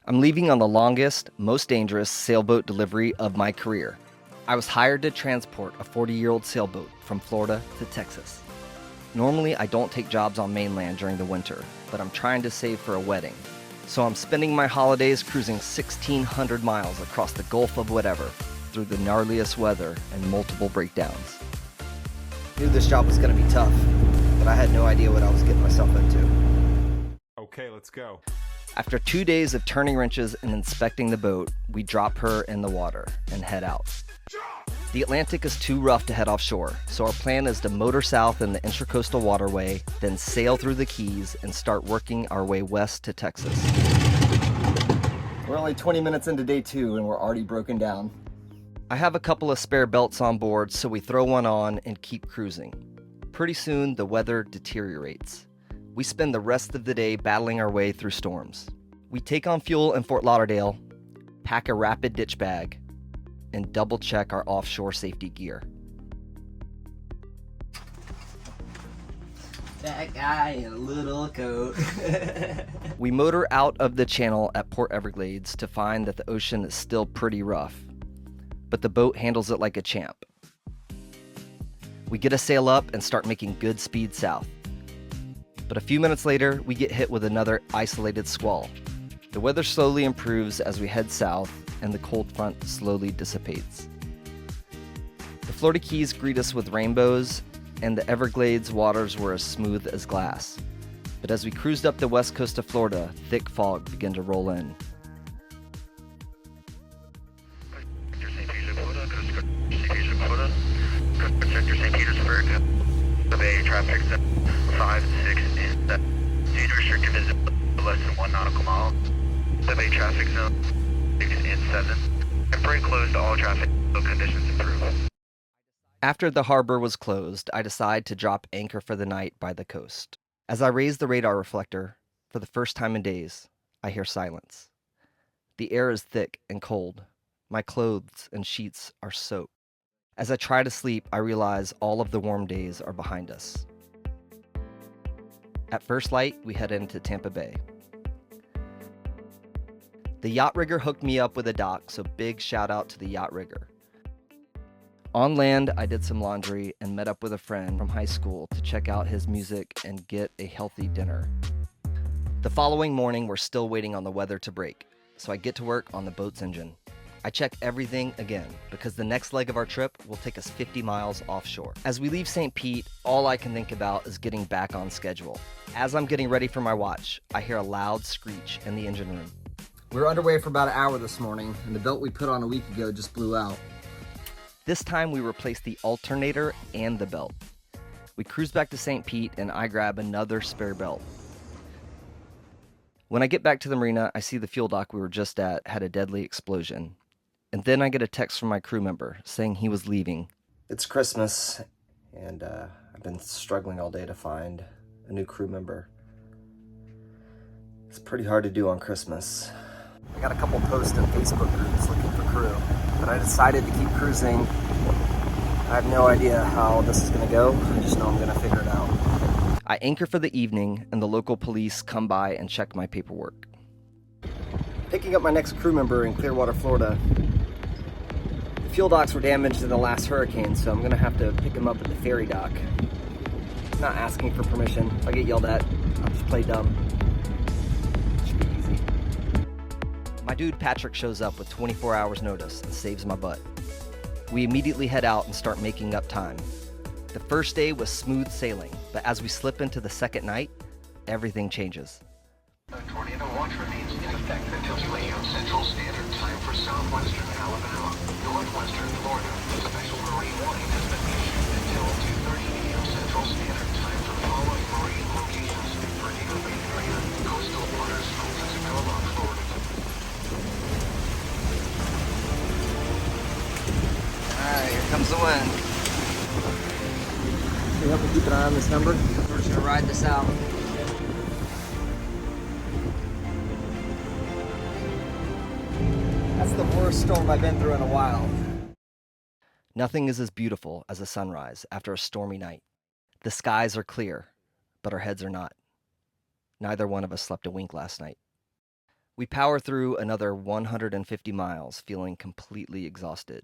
I'm leaving on the longest, most dangerous sailboat delivery of my career. I was hired to transport a 40-year-old sailboat from Florida to Texas. Normally, I don't take jobs on mainland during the winter, but I'm trying to save for a wedding. So I'm spending my holidays cruising 1,600 miles across the Gulf of whatever, through the gnarliest weather and multiple breakdowns. Knew this job was going to be tough, but I had no idea what I was getting myself into. Okay, let's go. After 2 days of turning wrenches and inspecting the boat, we drop her in the water and head out. The Atlantic is too rough to head offshore, so our plan is to motor south in the Intracoastal Waterway, then sail through the Keys and start working our way west to Texas. We're only 20 minutes into day 2 and we're already broken down. I have a couple of spare belts on board, so we throw one on and keep cruising. Pretty soon, the weather deteriorates. We spend the rest of the day battling our way through storms. We take on fuel in Fort Lauderdale, pack a rapid ditch bag, and double check our offshore safety gear. That guy in a little coat. We motor out of the channel at Port Everglades to find that the ocean is still pretty rough, but the boat handles it like a champ. We get a sail up and start making good speed south. But a few minutes later, we get hit with another isolated squall. The weather slowly improves as we head south, and the cold front slowly dissipates. The Florida Keys greet us with rainbows, and the Everglades waters were as smooth as glass. But as we cruised up the west coast of Florida, thick fog began to roll in. Sector St. Petersburg, the Bay traffic 5, 6, and 7. Due to restricted visibility less than 1 nautical mile, the Bay traffic zone 6 and 7. Temporary closed to all traffic until conditions improve. After the harbor was closed, I decide to drop anchor for the night by the coast. As I raise the radar reflector, for the first time in days, I hear silence. The air is thick and cold. My clothes and sheets are soaked. As I try to sleep, I realize all of the warm days are behind us. At first light, we head into Tampa Bay. The yacht rigger hooked me up with a dock, so big shout out to the yacht rigger. On land, I did some laundry and met up with a friend from high school to check out his music and get a healthy dinner. The following morning, we're still waiting on the weather to break, so I get to work on the boat's engine. I check everything again, because the next leg of our trip will take us 50 miles offshore. As we leave St. Pete, all I can think about is getting back on schedule. As I'm getting ready for my watch, I hear a loud screech in the engine room. We were underway for about an hour this morning, and the belt we put on a week ago just blew out. This time we replaced the alternator and the belt. We cruise back to St. Pete, and I grab another spare belt. When I get back to the marina, I see the fuel dock we were just at had a deadly explosion. And then I get a text from my crew member saying he was leaving. It's Christmas, and I've been struggling all day to find a new crew member. It's pretty hard to do on Christmas. I got a couple posts in Facebook groups looking for crew, but I decided to keep cruising. I have no idea how this is going to go. I just know I'm going to figure it out. I anchor for the evening, and the local police come by and check my paperwork. Picking up my next crew member in Clearwater, Florida. The fuel docks were damaged in the last hurricane, so I'm going to have to pick him up at the ferry dock. Not asking for permission. If I get yelled at, I'll just play dumb. Should be easy. My dude Patrick shows up with 24 hours notice and saves my butt. We immediately head out and start making up time. The first day was smooth sailing, but as we slip into the second night, everything changes. A tornado watch remains in effect until 2 a.m. Central Standard Time for southwestern Alabama, northwestern Florida. Special marine warning has been issued until 2:30 a.m. Central Standard Time for the following marine locations: Tornado Bay area, coastal waters from Pensacola, Florida. Alright, here comes the wind. Can you help me keep an eye on this number? We're just gonna ride this out. That's the worst storm I've been through in a while. Nothing is as beautiful as a sunrise after a stormy night. The skies are clear, but our heads are not. Neither one of us slept a wink last night. We power through another 150 miles, feeling completely exhausted.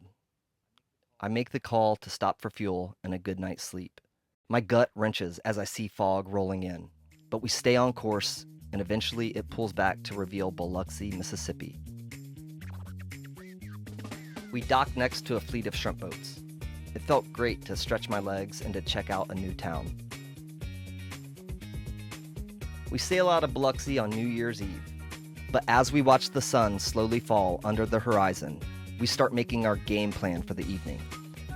I make the call to stop for fuel and a good night's sleep. My gut wrenches as I see fog rolling in, but we stay on course, and eventually it pulls back to reveal Biloxi, Mississippi. We docked next to a fleet of shrimp boats. It felt great to stretch my legs and to check out a new town. We sail out of Biloxi on New Year's Eve, but as we watch the sun slowly fall under the horizon, we start making our game plan for the evening.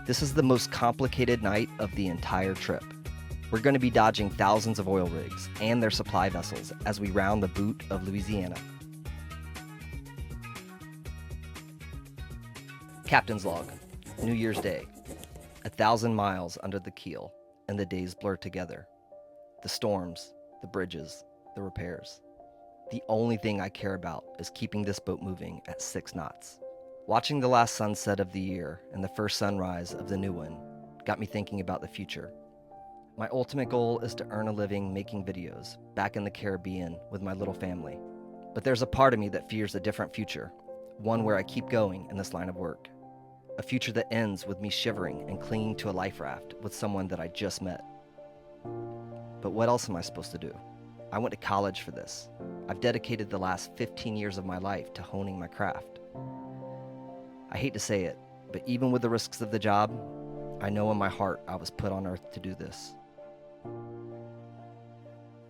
This is the most complicated night of the entire trip. We're going to be dodging thousands of oil rigs and their supply vessels as we round the boot of Louisiana. Captain's log, New Year's Day. 1,000 miles under the keel, and the days blur together. The storms, the bridges, the repairs. The only thing I care about is keeping this boat moving at 6 knots. Watching the last sunset of the year and the first sunrise of the new one got me thinking about the future. My ultimate goal is to earn a living making videos back in the Caribbean with my little family. But there's a part of me that fears a different future, one where I keep going in this line of work. A future that ends with me shivering and clinging to a life raft with someone that I just met. But what else am I supposed to do? I went to college for this. I've dedicated the last 15 years of my life to honing my craft. I hate to say it, but even with the risks of the job, I know in my heart I was put on earth to do this.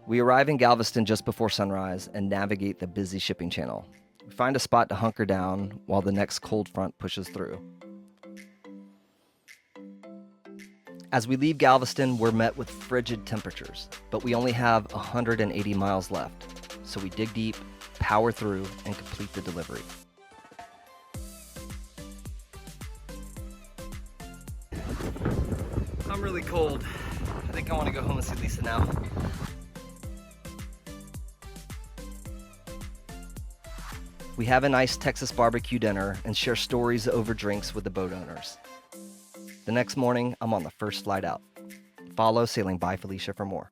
We arrive in Galveston just before sunrise and navigate the busy shipping channel. We find a spot to hunker down while the next cold front pushes through. As we leave Galveston, we're met with frigid temperatures, but we only have 180 miles left, so we dig deep, power through, and complete the delivery. I'm really cold. I think I want to go home and see Lisa now. We have a nice Texas barbecue dinner and share stories over drinks with the boat owners. The next morning, I'm on the first flight out. Follow Sailing by Felicia for more.